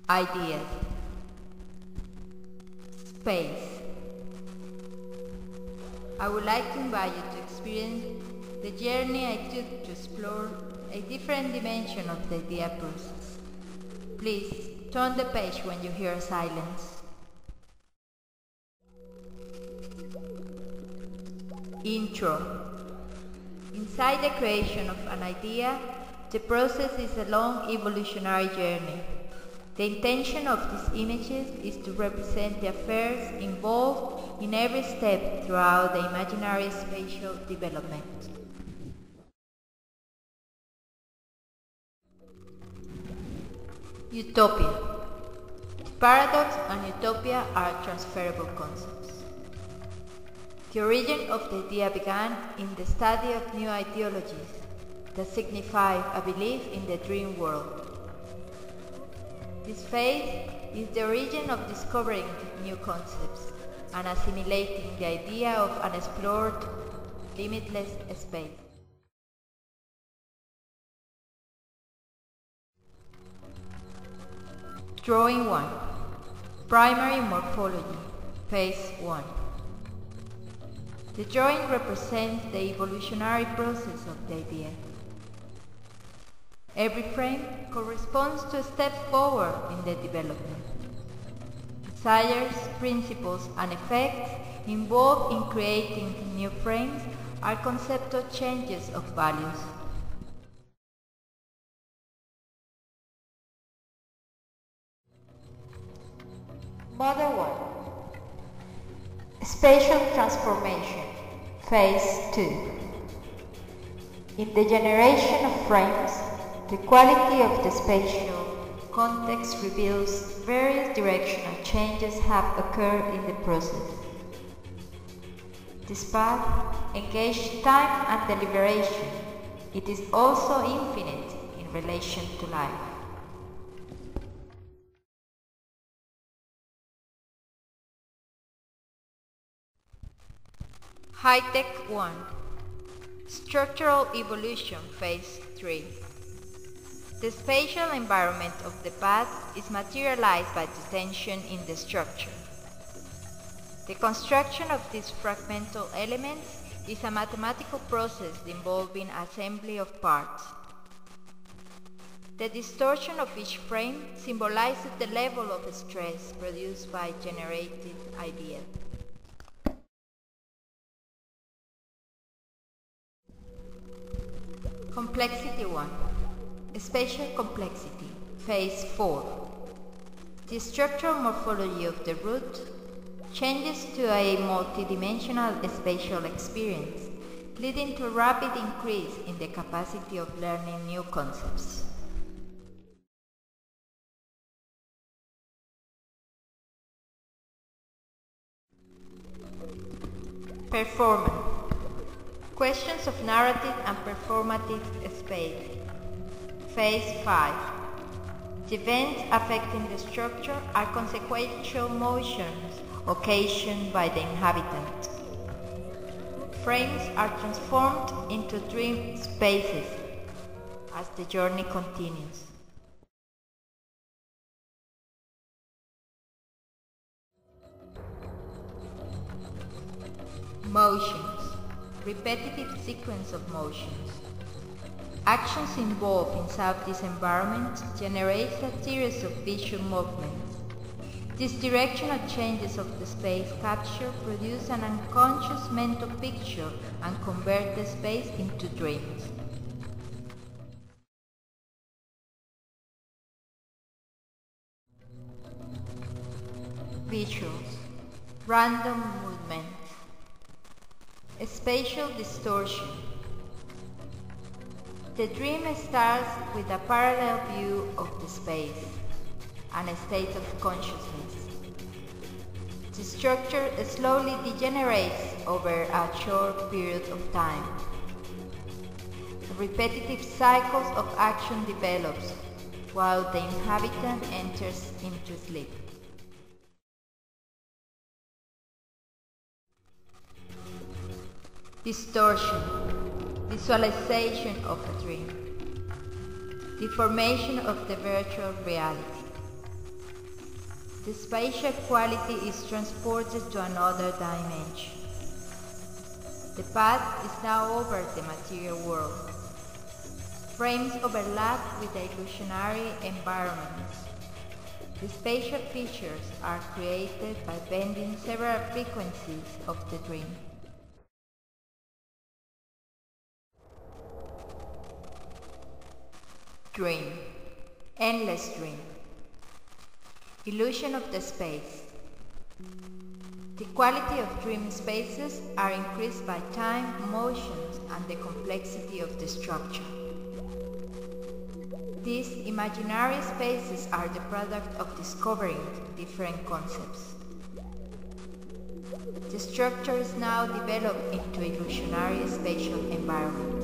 Ideas. Space. I would like to invite you to experience the journey I took to explore a different dimension of the idea process. Please turn the page when you hear silence. Intro. Inside the creation of an idea, the process is a long evolutionary journey. The intention of these images is to represent the affairs involved in every step throughout the imaginary spatial development. Utopia. Paradox and utopia are transferable concepts. The origin of the idea began in the study of new ideologies that signify a belief in the dream world. This phase is the origin of discovering new concepts and assimilating the idea of an explored, limitless space. Drawing 1. Primary morphology, Phase 1. The drawing represents the evolutionary process of the idea. Every frame corresponds to a step forward in the development. Desires, principles, and effects involved in creating new frames are conceptual changes of values. Model 1. Spatial transformation, Phase 2. In the generation of frames, the quality of the spatial context reveals various directional changes have occurred in the process. This path engages time and deliberation. It is also infinite in relation to life. High-Tech 1. Structural evolution, Phase 3. The spatial environment of the path is materialized by the tension in the structure. The construction of these fragmental elements is a mathematical process involving assembly of parts. The distortion of each frame symbolizes the level of stress produced by generated ideas. Complexity 1. Spatial complexity, Phase 4. The structural morphology of the root changes to a multidimensional spatial experience, leading to a rapid increase in the capacity of learning new concepts. Performance. Questions of narrative and performative space. Phase 5. The events affecting the structure are consequential motions occasioned by the inhabitant. Frames are transformed into dream spaces as the journey continues. Motions. Repetitive sequence of motions. Actions involved inside this environment generate a series of visual movements. These directional changes of the space capture produce an unconscious mental picture and convert the space into dreams. Visuals. Random movement. Spatial distortion. The dream starts with a parallel view of the space and a state of consciousness. The structure slowly degenerates over a short period of time. Repetitive cycles of action develops while the inhabitant enters into sleep. Distortion. Visualization of a dream. Deformation of the virtual reality. The spatial quality is transported to another dimension. The path is now over the material world. Frames overlap with the illusionary environment. The spatial features are created by bending several frequencies of the dream. Dream. Endless dream. Illusion of the space. The quality of dream spaces are increased by time, motions, and the complexity of the structure. These imaginary spaces are the product of discovering different concepts. The structure is now developed into illusionary spatial environment.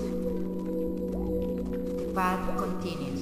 The path continues.